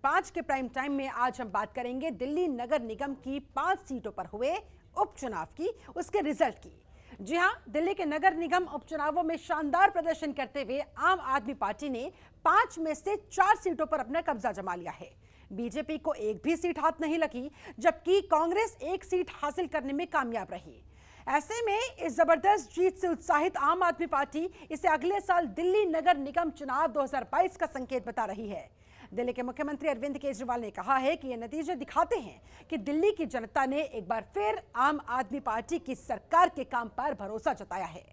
5 के prime time में आज हम बात करेंगे दिल्ली नगर निगम की 5 सीटों पर हुए उपचुनाव की, उसके रिजल्ट की। जी हां, दिल्ली के नगर निगम उपचुनावों में शानदार प्रदर्शन करते हुए आम आदमी पार्टी ने 5 में से 4 सीटों पर अपना कब्जा जमा लिया है। बीजेपी को एक भी सीट हाथ नहीं लगी, जबकि कांग्रेस एक सीट हासिल करने में कामयाब रही। ऐसे में इस जबरदस्त जीत से उत्साहित आम आदमी पार्टी इसे अगले साल दिल्ली नगर निगम चुनाव 2022 का संकेत बता रही है। दिल्ली के मुख्यमंत्री अरविंद केजरीवाल ने कहा है कि ये नतीजे दिखाते हैं कि दिल्ली की जनता ने एक बार फिर आम आदमी पार्टी की सरकार के काम पर भरोसा जताया है।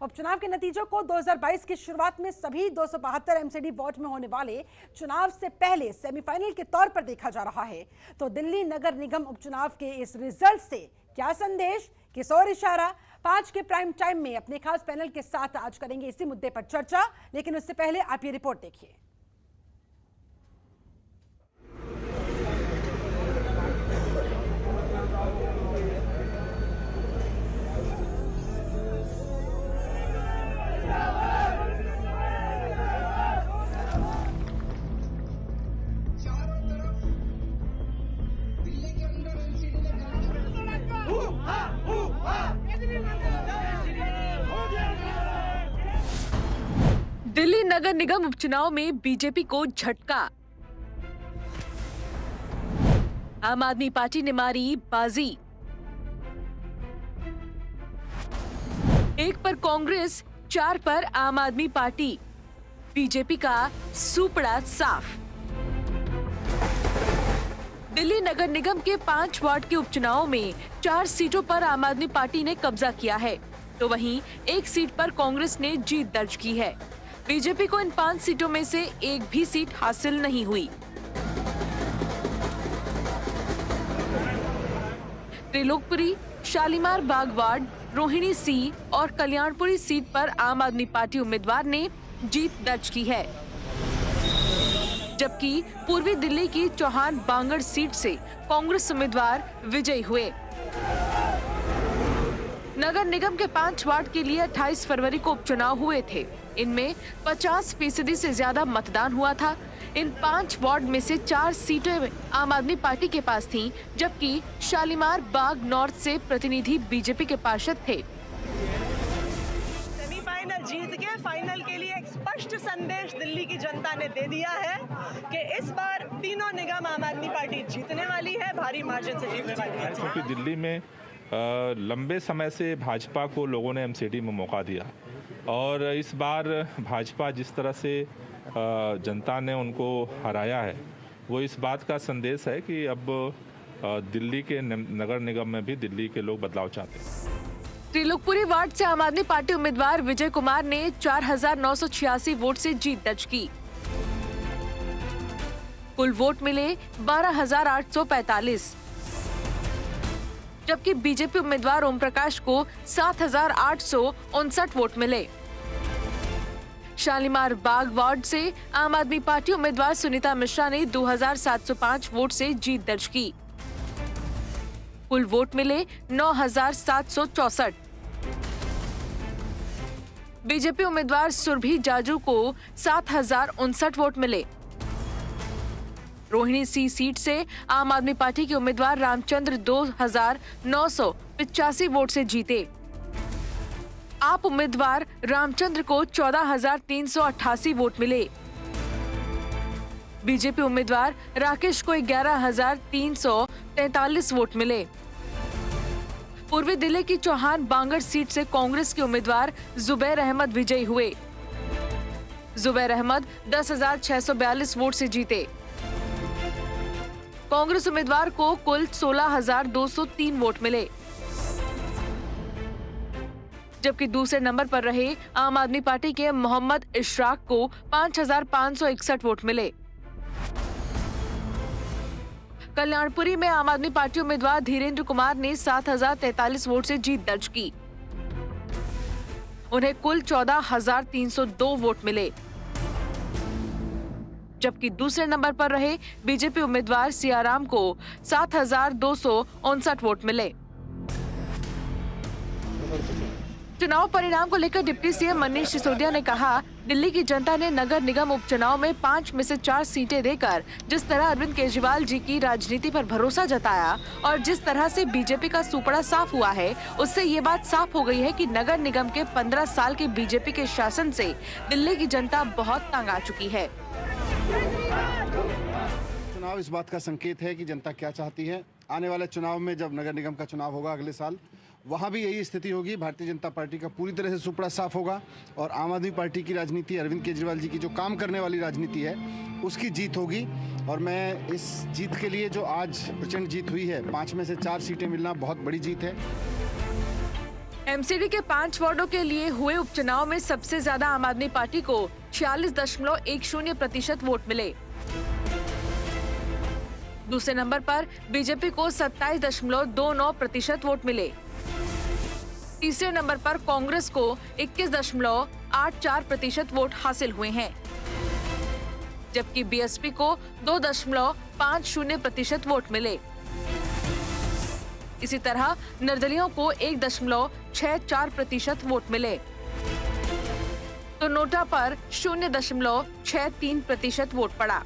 उपचुनाव के नतीजों को 2022 की शुरुआत में सभी 272 एमसीडी वार्ड में होने वाले चुनाव से पहले सेमीफाइनल के तौर पर देखा जा रहा है। तो दिल्ली नगर निगम उपचुनाव के इस रिजल्ट से क्या संदेश, किस ओर इशारा, 5 के प्राइम टाइम में अपने खास पैनल के साथ आज करेंगे इसी मुद्दे पर चर्चा। लेकिन उससे पहले आप ये रिपोर्ट देखिए। दिल्ली नगर निगम उपचुनाव में बीजेपी को झटका। आम आदमी पार्टी ने मारी बाजी। 1 पर कांग्रेस, 4 पर आम आदमी पार्टी। बीजेपी का सूपड़ा साफ। दिल्ली नगर निगम के 5 वार्ड के उपचुनाव में 4 सीटों पर आम आदमी पार्टी ने कब्जा किया है, तो वहीं 1 सीट पर कांग्रेस ने जीत दर्ज की है। बीजेपी को इन 5 सीटों में से एक भी सीट हासिल नहीं हुई। त्रिलोकपुरी, शालीमार बाग वार्ड, रोहिणी सी और कल्याणपुरी सीट पर आम आदमी पार्टी उम्मीदवार ने जीत दर्ज की है, जबकि पूर्वी दिल्ली की चौहान बांगड़ सीट से कांग्रेस उम्मीदवार विजयी हुए। नगर निगम के 5 वार्ड के लिए 28 फरवरी को उपचुनाव हुए थे। इनमें 50% से ज्यादा मतदान हुआ था। इन 5 वार्ड में से 4 सीटें आम आदमी पार्टी के पास थीं, जबकि शालीमार बाग नॉर्थ से प्रतिनिधि बीजेपी के पार्षद थे। सेमीफाइनल जीत के फाइनल के लिए एक स्पष्ट संदेश दिल्ली की जनता ने दे दिया है कि इस बार तीनों निगम आम आदमी पार्टी जीतने वाली है, भारी मार्जिन से जीतने वाली है। क्योंकि दिल्ली में लंबे समय से भाजपा को लोगों ने एमसीडी में मौका दिया और इस बार भाजपा जिस तरह से जनता ने उनको हराया है, वो इस बात का संदेश है कि अब दिल्ली के नगर निगम में भी दिल्ली के लोग बदलाव चाहते हैं। त्रिलोकपुरी वार्ड से आम आदमी पार्टी उम्मीदवार विजय कुमार ने 4,986 वोट से जीत दर्ज की। कुल वोट मिले 12,845, जबकि बीजेपी उम्मीदवार ओम प्रकाश को 7,859 वोट मिले। शालीमार बाग वार्ड से आम आदमी पार्टी उम्मीदवार सुनीता मिश्रा ने 2,705 वोट से जीत दर्ज की। कुल वोट मिले 9,764। बीजेपी उम्मीदवार सुरभि जाजू को 7,059 वोट मिले। रोहिणी सी सीट से आम आदमी पार्टी के उम्मीदवार रामचंद्र 2,985 वोट से जीते। आप उम्मीदवार रामचंद्र को 14,388 वोट मिले। बीजेपी उम्मीदवार राकेश को 11,343 वोट मिले। पूर्वी दिल्ली की चौहान बांगड़ सीट से कांग्रेस के उम्मीदवार जुबैर अहमद विजयी हुए। जुबैर अहमद 10,642 वोट से जीते। कांग्रेस उम्मीदवार को कुल 16,203 वोट मिले, जबकि दूसरे नंबर पर रहे आम आदमी पार्टी के मोहम्मद इशराक को 5,561 वोट मिले। कल्याणपुरी में आम आदमी पार्टी उम्मीदवार धीरेन्द्र कुमार ने 7,043 वोट से जीत दर्ज की। उन्हें कुल 14,302 वोट मिले, जबकि दूसरे नंबर पर रहे बीजेपी उम्मीदवार सियाराम को 7,259 वोट मिले। चुनाव परिणाम को लेकर डिप्टी सीएम मनीष सिसोदिया ने कहा, दिल्ली की जनता ने नगर निगम उपचुनाव में 5 में से 4 सीटें देकर जिस तरह अरविंद केजरीवाल जी की राजनीति पर भरोसा जताया और जिस तरह से बीजेपी का सुपड़ा साफ हुआ है, उससे ये बात साफ हो गई है कि नगर निगम के 15 साल के बीजेपी के शासन से दिल्ली की जनता बहुत तंग आ चुकी है। चुनाव इस बात का संकेत है कि जनता क्या चाहती है। आने वाले चुनाव में जब नगर निगम का चुनाव होगा अगले साल, वहाँ भी यही स्थिति होगी। भारतीय जनता पार्टी का पूरी तरह से सुपड़ा साफ होगा और आम आदमी पार्टी की राजनीति, अरविंद केजरीवाल जी की जो काम करने वाली राजनीति है, उसकी जीत होगी। और मैं इस जीत के लिए, जो आज प्रचंड जीत हुई है, 5 में से 4 सीटें मिलना बहुत बड़ी जीत है। एमसीडी के 5 वार्डों के लिए हुए उपचुनाव में सबसे ज्यादा आम आदमी पार्टी को 46.10% वोट मिले। दूसरे नंबर पर बीजेपी को 27.29% वोट मिले। तीसरे नंबर पर कांग्रेस को 21.84% वोट हासिल हुए हैं, जबकि बीएसपी को 2.50% वोट मिले। इसी तरह निर्दलियों को 1.64% वोट मिले, तो नोटा पर 0.63% वोट पड़ा।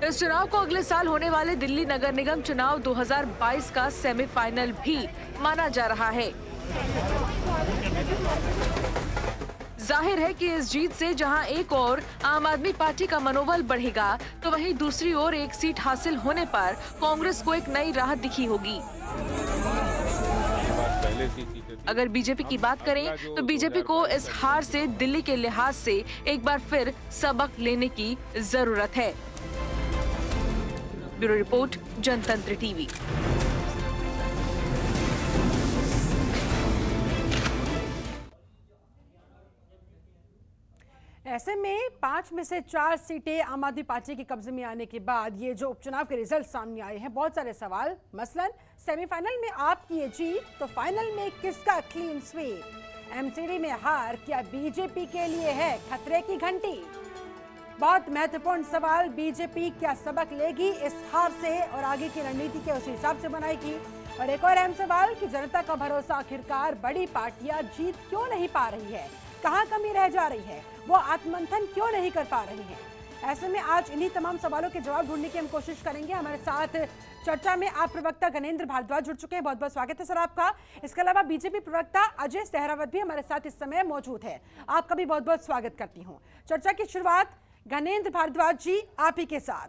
इस चुनाव को अगले साल होने वाले दिल्ली नगर निगम चुनाव 2022 का सेमीफाइनल भी माना जा रहा है। जाहिर है कि इस जीत से जहां एक ओर आम आदमी पार्टी का मनोबल बढ़ेगा, तो वहीं दूसरी ओर एक सीट हासिल होने पर कांग्रेस को एक नई राह दिखी होगी। अगर बीजेपी की बात करें तो बीजेपी को इस हार से दिल्ली के लिहाज से एक बार फिर सबक लेने की जरूरत है। ब्यूरो रिपोर्ट, जनतंत्र टीवी। ऐसे में 5 में से 4 सीटें आम आदमी पार्टी के कब्जे में आने के बाद ये जो उपचुनाव के रिजल्ट सामने आए हैं, बहुत सारे सवाल। मसलन सेमीफाइनल में आपकी ये जीत, तो फाइनल में किसका क्लीन स्वीप? एमसीडी में हार क्या बीजेपी के लिए है खतरे की घंटी? बहुत महत्वपूर्ण सवाल। बीजेपी क्या सबक लेगी इस हार से और आगे की रणनीति के उस हिसाब से बनाएगी? और एक और अहम सवाल कि जनता का भरोसा आखिरकार बड़ी पार्टियां जीत क्यों नहीं पा रही है, कहां कमी रह जा रही है, वो आत्ममंथन क्यों नहीं कर पा रही है? ऐसे में आज इन्हीं तमाम सवालों के जवाब ढूंढने की हम कोशिश करेंगे। हमारे साथ चर्चा में आप प्रवक्ता गणेंद्र भारद्वाज जुड़ चुके हैं, बहुत बहुत स्वागत है सर आपका। इसके अलावा बीजेपी प्रवक्ता अजय सहरावत भी हमारे साथ इस समय मौजूद है, आपका भी बहुत बहुत स्वागत करती हूँ। चर्चा की शुरुआत गणेंद्र भारद्वाज जी आप ही के साथ।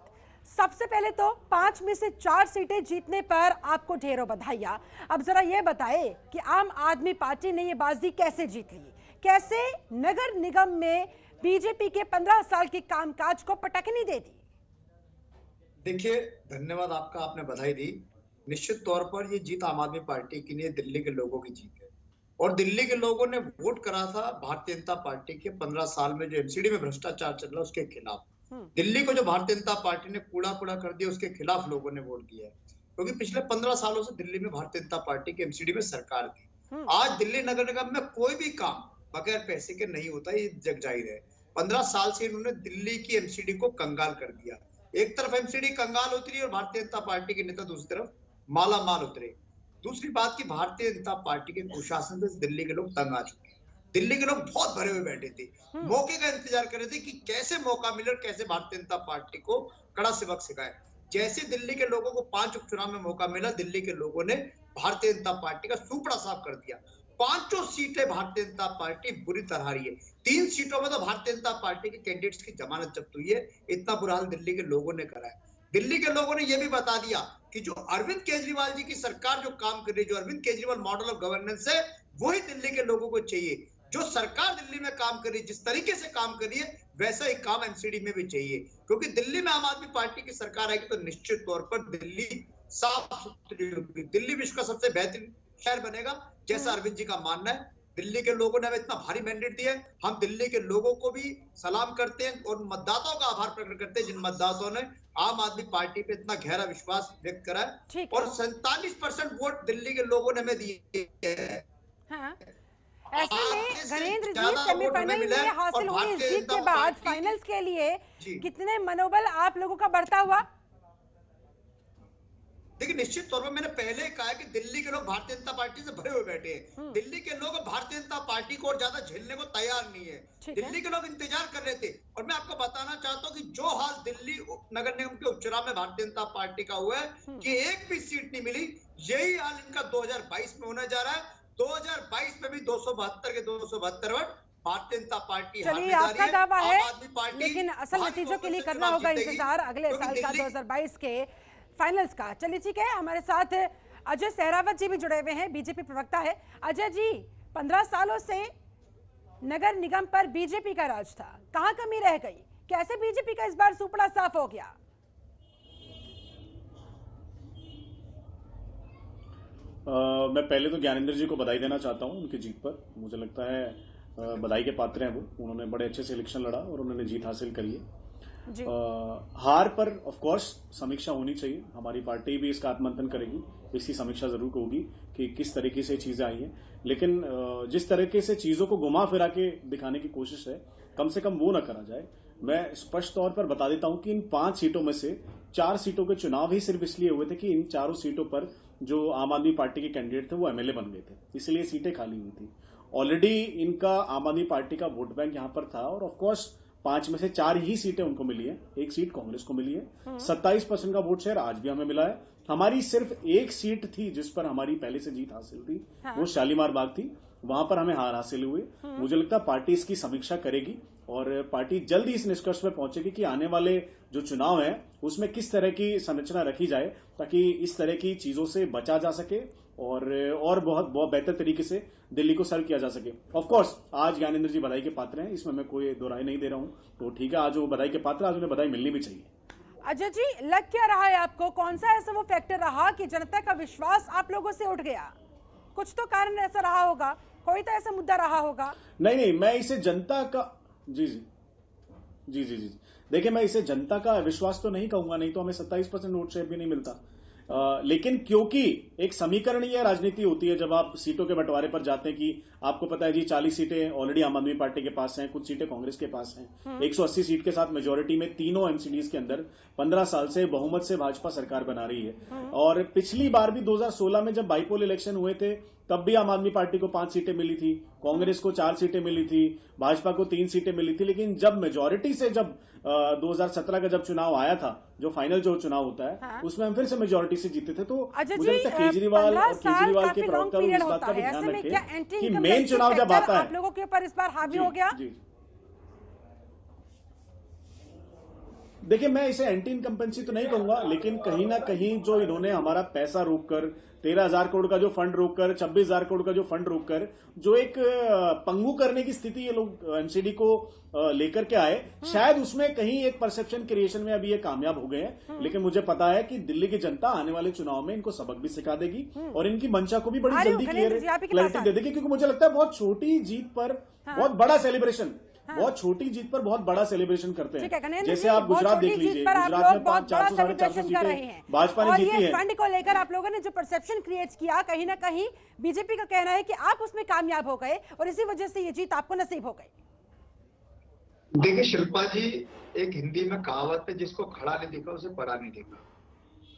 सबसे पहले तो 5 में से 4 सीटें जीतने पर आपको ढेरों बधाइयां। अब जरा ये बताएं कि आम आदमी पार्टी ने ये बाजी कैसे जीत ली, कैसे नगर निगम में बीजेपी के 15 साल के कामकाज को पटकनी दे दी? देखिए, धन्यवाद आपका, आपने बधाई दी। निश्चित तौर पर ये जीत आम आदमी पार्टी की नहीं, दिल्ली के लोगों की जीत है। और दिल्ली के लोगों ने वोट करा था भारतीय जनता पार्टी के 15 साल में जो एमसीडी में भ्रष्टाचार चल रहा है उसके खिलाफ। दिल्ली को जो भारतीय जनता पार्टी ने कूड़ा कर दिया, उसके खिलाफ लोगों ने वोट दिया है, क्योंकि पिछले 15 सालों से दिल्ली में भारतीय जनता पार्टी की एमसीडी में सरकार थी। आज दिल्ली नगर निगम में कोई भी काम बगैर पैसे के नहीं होता, ये जग जाहिर है। 15 साल से इन्होंने दिल्ली की एमसीडी को कंगाल कर दिया। एक तरफ एमसीडी कंगाल उतरी और भारतीय जनता पार्टी के नेता दूसरी तरफ माला माल उतरे। दूसरी बात की भारतीय जनता पार्टी के कुशासन से दिल्ली के लोग तंग आ चुके हैं। दिल्ली के लोग बहुत भरे हुए बैठे थे, मौके का इंतजार कर रहे थे कि कैसे मौका मिले और कैसे भारतीय जनता पार्टी को कड़ा सबक सिखाए। जैसे दिल्ली के लोगों को 5 उपचुनाव में मौका मिला, दिल्ली के लोगों ने भारतीय जनता पार्टी का सुपड़ा साफ कर दिया। 5 सीटें भारतीय जनता पार्टी बुरी तरह हारी है। 3 सीटों में तो भारतीय जनता पार्टी के कैंडिडेट्स की जमानत जब्त हुई है। इतना बुरा हाल दिल्ली के लोगों ने करा है। दिल्ली के लोगों ने यह भी बता दिया कि जो अरविंद केजरीवाल जी की सरकार जो काम कर रही है, जो Arvind Kejriwal model of governance है, वही दिल्ली के लोगों को चाहिए। जो सरकार दिल्ली में काम कर रही है, जिस तरीके से काम कर रही है, वैसा ही काम एमसीडी में भी चाहिए। क्योंकि दिल्ली में आम आदमी पार्टी की सरकार आएगी तो निश्चित तौर पर दिल्ली साफ सुथरी होगी। दिल्ली विश्व का सबसे बेहतरीन शहर बनेगा, जैसा अरविंद जी का मानना है। दिल्ली के लोगों ने हमें इतना भारी मैंडेट दिया है, हम दिल्ली के लोगों को भी सलाम करते हैं और मतदाताओं का आभार प्रकट करते हैं, जिन मतदाताओं ने आम आदमी पार्टी पे इतना गहरा विश्वास व्यक्त करा है। और 47% वोट दिल्ली के लोगों ने हमें दिए हैं। हाँ। ऐसे में गणेंद्र जी, सेमीफाइनल में हासिल हुई इस जीत के बाद फाइनल्स के लिए कितने मनोबल आप लोगों का बढ़ता हुआ? देखिए निश्चित तौर पर मैंने पहले ही कहा है कि दिल्ली के लोग भारतीय जनता पार्टी से भरे हुए बैठे हैं। दिल्ली के लोग भारतीय जनता पार्टी को और ज्यादा झेलने को तैयार नहीं है। दिल्ली के लोग इंतजार कर रहे थे। और मैं आपको बताना चाहता हूं कि जो हाल दिल्ली नगर निगम के उपचुनाव में भारतीय जनता पार्टी का हुआ है कि एक भी सीट नहीं मिली, यही हाल इनका 2022 में होने जा रहा है। 2022 में भी 272 के 272 वोट भारतीय जनता पार्टी। चलिए, आपका दावा है, लेकिन असल नतीजों के लिए करना होगा इंतजार अगले साल का 2022 के फाइनल्स का। चलिए ठीक है, हमारे साथ अजय सहरावत जी भी जुड़े हुए हैं, बीजेपी प्रवक्ता है। अजय जी, 15 सालों से नगर निगम पर बीजेपी का राज था, कहां कमी रह गई? कैसे बीजेपी का इस बार सुपड़ा साफ हो गया? मैं पहले तो ज्ञानेंद्र जी को बधाई देना चाहता हूं उनकी जीत पर। मुझे लगता है बधाई के पात्र हैं वो। उन्होंने बड़े अच्छे से इलेक्शन लड़ा और उन्होंने जीत हासिल करी है। हार पर ऑफ कोर्स समीक्षा होनी चाहिए। हमारी पार्टी भी इसका आत्ममंथन करेगी, इसकी समीक्षा जरूर होगी कि किस तरीके से चीजें आई हैं। लेकिन जिस तरीके से चीजों को घुमा फिरा के दिखाने की कोशिश है, कम से कम वो न करा जाए। मैं स्पष्ट तौर पर बता देता हूं कि इन 5 सीटों में से 4 सीटों के चुनाव ही सिर्फ इसलिए हुए थे कि इन 4 सीटों पर जो आम आदमी पार्टी के कैंडिडेट थे वो एमएलए बन गए थे, इसलिए सीटें खाली हुई थी। ऑलरेडी इनका आम आदमी पार्टी का वोट बैंक यहां पर था और ऑफकोर्स 5 में से 4 ही सीटें उनको मिली है, 1 सीट कांग्रेस को मिली है। 27% का वोट शेयर आज भी हमें मिला है। हमारी सिर्फ 1 सीट थी जिस पर हमारी पहले से जीत हासिल थी, वो शालीमार बाग थी, वहां पर हमें हार हासिल हुई। मुझे लगता है पार्टी इसकी समीक्षा करेगी और पार्टी जल्द ही इस निष्कर्ष पर पहुंचेगी कि आने वाले जो चुनाव है उसमें किस तरह की संरचना रखी जाए ताकि इस तरह की चीजों से बचा जा सके और बहुत बेहतर तरीके से दिल्ली को सर्व किया जा सके। ऑफ कोर्स आज ज्ञानेंद्र जी बधाई के पात्र हैं, इसमें मैं कोई दो राय नहीं दे रहा हूं। तो ठीक है, आज वो बधाई के पात्र, आज उन्हें बधाई मिलनी भी चाहिए। अजय जी, लग क्या रहा है आपको? कौन सा ऐसा वो फैक्टर रहा कि जनता का विश्वास आप लोगों से उठ गया? कुछ तो कारण ऐसा रहा होगा, कोई तो ऐसा मुद्दा रहा होगा। नहीं, मैं इसे जनता का जी देखिए, मैं इसे जनता का विश्वास तो नहीं कहूंगा, नहीं तो हमें 27% वोट शेयर भी नहीं मिलता। लेकिन क्योंकि एक समीकरणीय राजनीति होती है जब आप सीटों के बंटवारे पर जाते हैं कि आपको पता है जी 40 सीटें ऑलरेडी आम आदमी पार्टी के पास हैं, कुछ सीटें कांग्रेस के पास हैं। 180 सीट के साथ मेजोरिटी में तीनों एमसीडीज के अंदर 15 साल से बहुमत से भाजपा सरकार बना रही है। और पिछली बार भी 2016 में जब बाईपोल इलेक्शन हुए थे तब भी आम आदमी पार्टी को 5 सीटें मिली थी, कांग्रेस को 4 सीटें मिली थी, भाजपा को 3 सीटें मिली थी। लेकिन जब मेजोरिटी से जब 2017 का जब चुनाव आया था, जो फाइनल जो चुनाव होता है उसमें हम फिर से मेजोरिटी से जीते थे। तो मुझे लगता है केजरीवाल के प्रवक्ता लोग इस बात का भी ध्यान रखें कि मेन चुनाव जब आता है आप लोगों के ऊपर इस बार हावी हो गया। देखिए, मैं इसे एंटी इनकम्पेंसी तो नहीं कहूंगा, लेकिन कहीं ना कहीं जो इन्होंने हमारा पैसा रोककर 13,000 करोड़ का जो फंड रोककर 26,000 करोड़ का जो फंड रोककर जो एक पंगु करने की स्थिति ये लोग एमसीडी को लेकर के आए, शायद उसमें कहीं एक परसेप्शन क्रिएशन में अभी ये कामयाब हो गए हैं। लेकिन मुझे पता है कि दिल्ली की जनता आने वाले चुनाव में इनको सबक भी सिखा देगी और इनकी मंशा को भी बड़ी जल्दी क्लैरिटी दे देगी। क्योंकि मुझे लगता है बहुत छोटी जीत पर बहुत बड़ा सेलिब्रेशन, बहुत छोटी जीत पर बहुत बड़ा सेलिब्रेशन करते हैं। जैसे आप गुजरात देख लीजिए, गुजरात में 400 साढ़े 400 सीटें भाजपा ने जीती है। फंड को लेकर आप लोगों ने जो परसेप्शन क्रिएट किया, कहीं ना कहीं बीजेपी का कहना है कि आप उसमें कामयाब हो गए और इसी वजह से ये जीत आपको नसीब हो गई। देखिए शिल्पा जी, एक हिंदी में कहावत है, जिसको खड़ा नहीं दिखा उसे परा नहीं दिखा।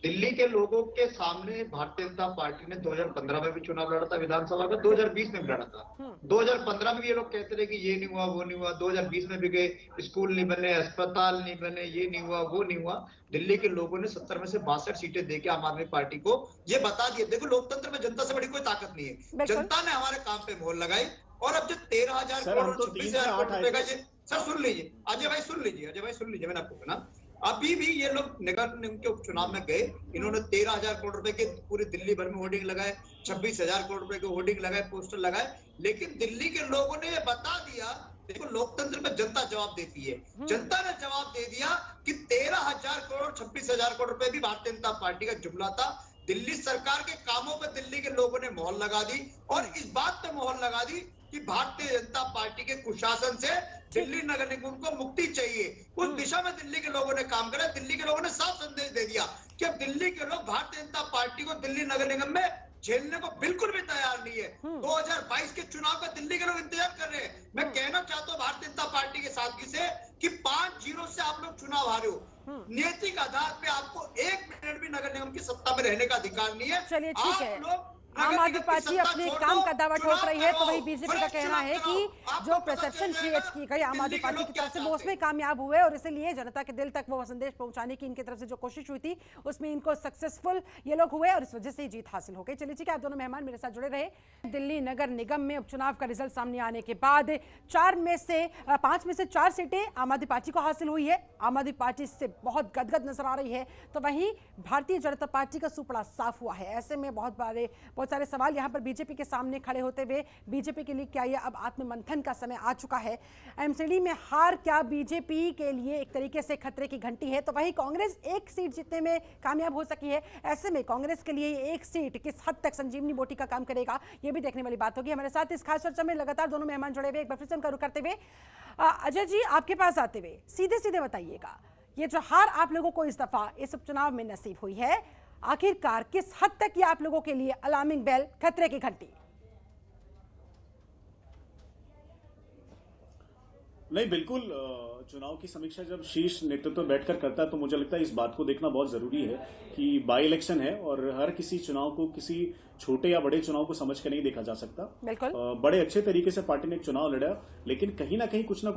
दिल्ली के लोगों के सामने भारतीय जनता पार्टी ने 2015 में भी चुनाव लड़ा था विधानसभा का, 2020 में भी लड़ा था। 2015 में ये लोग कहते रहे कि ये नहीं हुआ वो नहीं हुआ, 2020 में भी गए, स्कूल नहीं बने, अस्पताल नहीं बने, ये नहीं हुआ वो नहीं हुआ। दिल्ली के लोगों ने 70 में से 62 सीटें देके आम आदमी पार्टी को ये बता दिए, देखो लोकतंत्र में जनता से बड़ी कोई ताकत नहीं है। जनता ने हमारे काम पे मोहर लगाई और अब जो 13,000 करोड़ 26,000 करोड़ रुपए का, सर सुन लीजिए अजय भाई, सुन लीजिए मैंने आपको ना, अभी भी ये लोग नगर निगम के उपचुनाव में गए, इन्होंने 13,000 करोड़ रुपए के पूरे दिल्ली भर में होर्डिंग लगाए, 26,000 करोड़ रुपए के होर्डिंग लगाए, पोस्टर लगाए। लेकिन दिल्ली के लोगों ने ये बता दिया, देखो लोकतंत्र में जनता जवाब देती है, जनता ने जवाब दे दिया कि 13,000 करोड़ 26,000 करोड़ रुपए भी भारतीय जनता पार्टी का जुमला था। दिल्ली सरकार के कामों पर दिल्ली के लोगों ने मोहर लगा दी और इस बात पे मोहर लगा दी कि भारतीय जनता पार्टी के कुशासन से दिल्ली नगर निगम को मुक्ति चाहिए। उस दिशा में दिल्ली के लोगों ने काम करा। दिल्ली के लोगों ने साफ संदेश दे दिया कि अब दिल्ली के लोग भारतीय जनता पार्टी को दिल्ली नगर निगम में झेलने को बिल्कुल भी तैयार नहीं है। 2022 के चुनाव का दिल्ली के लोग इंतजार कर रहे हैं। मैं कहना चाहता हूँ भारतीय जनता पार्टी के साथी से कि 5-0 से आप लोग चुनाव हारे हो। नियति के आधार पे आपको 1 मिनट भी नगर निगम की सत्ता में रहने का अधिकार नहीं है। चलिए ठीक है, आप लोग आम आदमी पार्टी अपने काम का दावा ठोक रही है, तो वही बीजेपी का कहना है कि जो परसेप्शन क्रिएट की गई आम आदमी पार्टी की तरफ से वो उसमें कामयाब हुए और इसलिए जनता के दिल तक वो संदेश पहुंचाने की इनकी तरफ से जो कोशिश हुई थी उसमें इनको सक्सेसफुल ये लोग हुए और इस वजह से जीत हासिल हो गई। चलिए ठीक है, आप दोनों मेहमान मेरे साथ जुड़े रहे। दिल्ली नगर निगम में उपचुनाव का रिजल्ट सामने आने के बाद 5 में से 4 सीटें आम आदमी पार्टी को हासिल हुई है। आम आदमी पार्टी से बहुत गदगद नजर आ रही है, तो वहीं भारतीय जनता पार्टी का सुपड़ा साफ हुआ है। ऐसे में बहुत सारे सवाल यहां पर बीजेपी के सामने खड़े होते हुए बीजेपी के लिए क्या ये अब आत्ममंथन का समय आ चुका है? एमसीडी में हार क्या बीजेपी के लिए एक तरीके से खतरे की घंटी है? तो वहीं कांग्रेस 1 सीट जीतने में कामयाब हो सकी है। ऐसे में कांग्रेस के लिए 1 सीट किस हद तक संजीवनी बोटी का काम करेगा, ये भी देखने वाली बात होगी। हमारे साथ इस खास चर्चा में लगातार दोनों मेहमान जुड़े हुए, एक बार फिर से उनका रुख करते हुए अजय जी आपके पास आते हुए सीधे बताइएगा, ये जो हार आप लोगों को इस दफा इस उपचुनाव में नसीब हुई है, आखिरकार किस हद तक ये आप लोगों के लिए अलार्मिंग बेल, खतरे की घंटी? नहीं, बिल्कुल। चुनाव की समीक्षा जब शीर्ष नेतृत्व बैठकर करता है तो मुझे लगता है इस बात को देखना बहुत जरूरी है कि बाई इलेक्शन है और हर किसी चुनाव को किसी छोटे या बड़े चुनाव को समझ के नहीं देखा जा सकता। बिल्कुल। बड़े अच्छे तरीके से पार्टी ने एक चुनाव लड़ा, लेकिन कहीं ना कहीं कुछ ना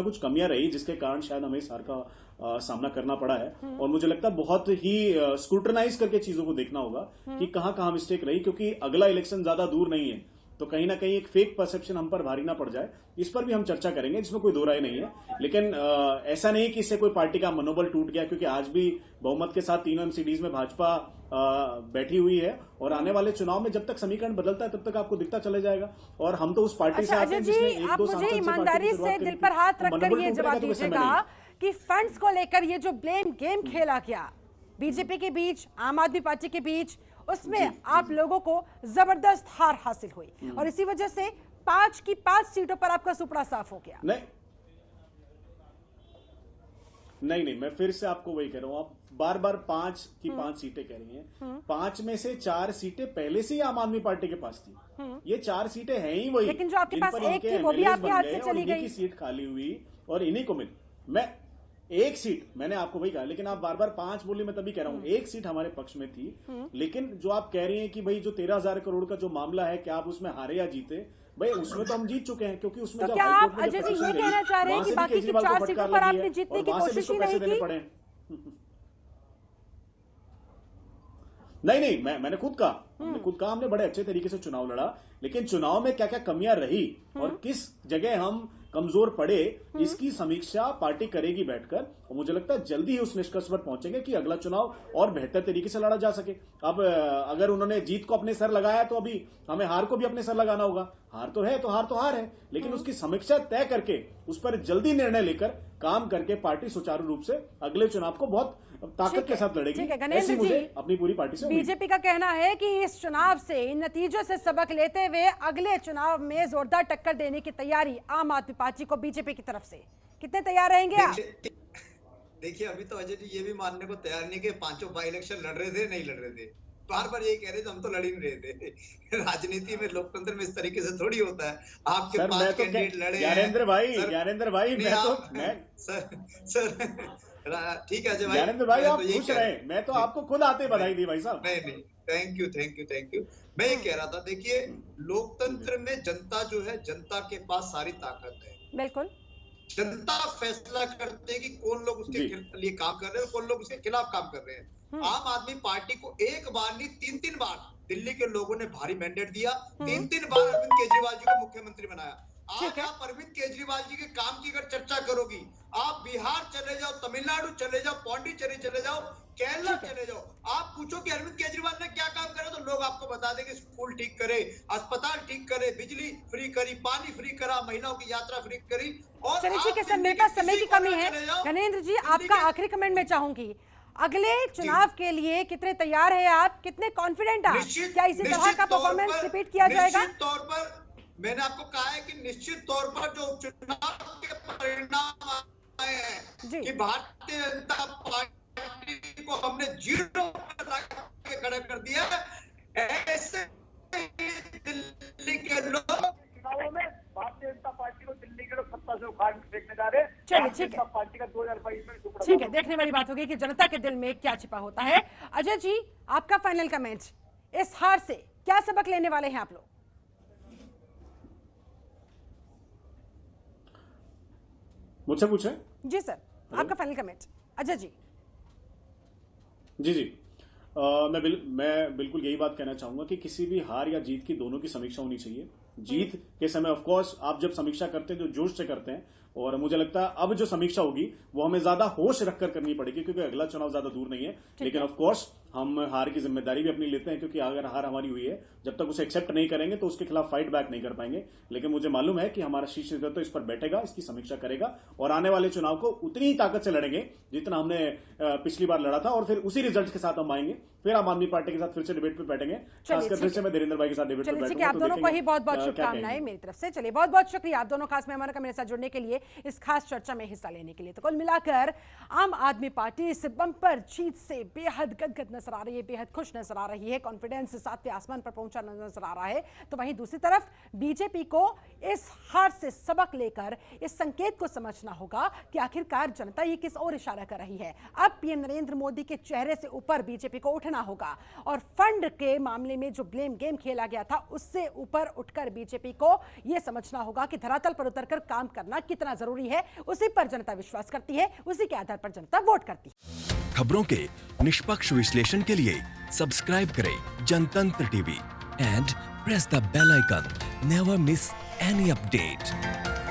कुछ कमियां रही जिसके कारण शायद हमें इस हार का सामना करना पड़ा है। और मुझे लगता है बहुत ही स्क्रूटनाइज करके चीजों को देखना होगा कि कहां मिस्टेक रही, क्योंकि अगला इलेक्शन ज्यादा दूर नहीं है, तो कहीं ना कहीं एक फेक परसेप्शन हम पर भारी ना पड़ जाए। इस पर भी हम चर्चा करेंगे, जिसमें कोई दो राय नहीं है। लेकिन ऐसा नहीं कि इससे कोई पार्टी का मनोबल टूट गया, क्योंकि आज भी बहुमत के साथ 3 एमसीडीज में भाजपा बैठी हुई है और आने वाले चुनाव में जब तक समीकरण बदलता है तब तक आपको दिखता चला जाएगा। और हम तो उस पार्टी से आते हैं जिसने 1-2 मुझे ईमानदारी से दिल पर हाथ रखकर ये जवाब दीजिएगा कि फंड्स को लेकर ये जो ब्लेम गेम खेला गया बीजेपी के बीच, आम आदमी पार्टी के बीच, उसमें आप लोगों को जबरदस्त हार हासिल हुई और इसी वजह से 5 की 5 सीटों पर आपका सुपड़ा साफ हो गया। नहीं, मैं फिर से आपको वही कह रहा हूं। आप बार 5 की 5 सीटें कह रही हैं। 5 में से 4 सीटें पहले से ही आम आदमी पार्टी के पास थी। ये 4 सीटें हैं ही वही, लेकिन जो आपके पास एक थी वो भी आपके हाथ से चली गई। की सीट खाली हुई और इन्हीं को मिली। मैं 1 सीट, मैंने आपको वही कहा, लेकिन आप बार 5 बोली, मैं तभी कह रहा हूं 1 सीट हमारे पक्ष में थी। लेकिन जो आप कह रही हैं कि भाई जो 13,000 करोड़ का जो मामला है, क्या आप उसमें हारे या जीते, भाई उसमें तो हम जीत चुके हैं, क्योंकि उसमें तो क्या आप अजय जी ये कहना चाह रहे हैं कि बाकी की 4 सीटों पर आपने जीतने की कोशिश ही नहीं की? नहीं, मैंने खुद कहा हमने बड़े अच्छे तरीके से चुनाव लड़ा, लेकिन चुनाव में क्या क्या कमियां रही और किस जगह हम कमजोर पड़े, इसकी समीक्षा पार्टी करेगी बैठकर। और मुझे लगता है जल्दी ही उस निष्कर्ष पर पहुंचेंगे कि अगला चुनाव और बेहतर तरीके से लड़ा जा सके। अब अगर उन्होंने जीत को अपने सर लगाया तो अभी हमें हार को भी अपने सर लगाना होगा। हार तो हार है, लेकिन उसकी समीक्षा तय करके उस पर जल्दी निर्णय लेकर काम करके पार्टी सुचारू रूप से अगले चुनाव को बहुत ताकत के साथ लड़ेगी। ऐसी मुझे अपनी पूरी पार्टी से बीजेपी का कहना है कि इस चुनाव से, इन नतीजों से सबक लेते हुए अगले चुनाव में जोरदार टक्कर देने की तैयारी आम आदमी पार्टी को बीजेपी की तरफ से, कितने तैयार रहेंगे आप? देखिए, अभी तो अजय जी ये भी मानने को तैयार नहीं कि 5 बाई इलेक्शन लड़ रहे थे, नहीं लड़ रहे थे। बार यही कह रहे थे हम तो लड़ ही नहीं रहे थे। राजनीति में, लोकतंत्र में इस तरीके से थोड़ी होता है। आपके 5 कैंडिडेट लड़े। ज्ञानेंद्र भाई सर ठीक है अजय भाई, ज्ञानेंद्र भाई आप खुश रहे। मैं तो आपको खुद आते बधाई दी भाई साहब। नहीं, थैंक यू। मैं ये कह रहा था, देखिए लोकतंत्र में जनता जो है, जनता के पास सारी ताकत है। बिल्कुल। जनता फैसला करते हैं कि कौन लोग उसके लिए काम कर रहे हैं, कौन लोग उसके खिलाफ काम कर रहे हैं। आम आदमी पार्टी को 1 बार नहीं 3 बार दिल्ली के लोगों ने भारी मैंडेट दिया। 3 बार अरविंद केजरीवाल जी को मुख्यमंत्री बनाया। आज आप अरविंद केजरीवाल जी के काम की अगर चर्चा करोगी, आप बिहार चले जाओ, तमिलनाडु चले जाओ, पौंडीचेरी चले जाओ, केरला चले जाओ, आप पूछो कि अरविंद केजरीवाल ने क्या काम करा, तो लोग आपको बता देंगे स्कूल ठीक करे, अस्पताल ठीक करे, बिजली फ्री करी, पानी फ्री करा, महिलाओं की यात्रा फ्री करी। और मेरे पास समय की कमी है। गणेंद्र जी, आपका आखिरी कमेंट में चाहूंगी, अगले चुनाव के लिए कितने तैयार है आप, कितने कॉन्फिडेंट आप? क्या इसी तरह का परफॉर्मेंस रिपीट किया जाएगा? निश्चित तौर पर मैंने आपको कहा है कि निश्चित तौर पर जो चुनाव के परिणाम आए हैं कि भारतीय जनता पार्टी को हमने 0 पर खड़ा कर दिया, ऐसे दिल्ली के लोग भारतीय भारतीय जनता पार्टी को दिल्ली के लोग सत्ता से उखाड़ के फेंकने जा रहे हैं। चलिए, भारतीय ठीक है। जनता पार्टी का 2022 में टुकड़ा ठीक है, देखने वाली बात होगी कि जनता के दिल में क्या छिपा होता है। अजय जी, आपका फाइनल कमेंट, इस हार से क्या सबक लेने वाले हैं आप लोग? मुझसे पूछे? जी सर, आपका फाइनल कमेंट अजय जी। जी मैं बिल्कुल यही बात कहना चाहूंगा कि किसी भी हार या जीत की दोनों की समीक्षा होनी चाहिए। जीत के समय ऑफ कोर्स आप जब समीक्षा करते हैं जो जोश से करते हैं, और मुझे लगता है अब जो समीक्षा होगी वो हमें ज्यादा होश रखकर करनी पड़ेगी, क्योंकि अगला चुनाव ज्यादा दूर नहीं है। लेकिन ऑफ कोर्स हम हार की जिम्मेदारी भी अपनी लेते हैं, क्योंकि अगर हार हमारी हुई है, जब तक उसे एक्सेप्ट नहीं करेंगे तो उसके खिलाफ फाइट बैक नहीं कर पाएंगे। लेकिन मुझे मालूम है कि हमारा शीर्ष नेतृत्व तो इस पर बैठेगा, इसकी समीक्षा करेगा और आने वाले चुनाव को उतनी ही ताकत से लड़ेंगे जितना हमने पिछली बार लड़ा था, और फिर उसी रिजल्ट के साथ हम आएंगे। फिर आम आदमी पार्टी के साथ फिर से डिबेट पे बैठेंगे, खासकर फिर से मैं धीरेन्द्र भाई के साथ डिबेट पे चलिए, ठीक है, बैठूंगा। आप दोनों को ही बहुत बहुत क्या शुभकामनाएं मेरी तरफ से। चलिए, बहुत बहुत शुक्रिया आप दोनों खास मेहमानों का मेरे साथ जुड़ने के लिए, इस खास चर्चा में हिस्सा लेने के लिए। तो कुल मिलाकर आम आदमी पार्टी इस बम्पर जीत से बेहद गदगद नजर आ रही है, बेहद खुश नजर आ रही है, कॉन्फिडेंस सातवें आसमान पर पहुंचा नजर आ रहा है। तो वहीं दूसरी तरफ बीजेपी को इस हार से सबक लेकर इस संकेत को समझना होगा कि आखिरकार जनता ये किस ओर इशारा कर रही है। अब पीएम नरेंद्र मोदी के चेहरे से ऊपर बीजेपी को उठना होगा और फंड के मामले में जो ब्लेम गेम खेला गया था उससे ऊपर उठकर बीजेपी को यह समझना होगा कि धरातल पर उतरकर काम करना कितना जरूरी है। उसी पर जनता विश्वास करती है, उसी के आधार पर जनता वोट करती है। खबरों के निष्पक्ष विश्लेषण के लिए सब्सक्राइब करें Jantantra TV and press the bell icon. Never miss any update.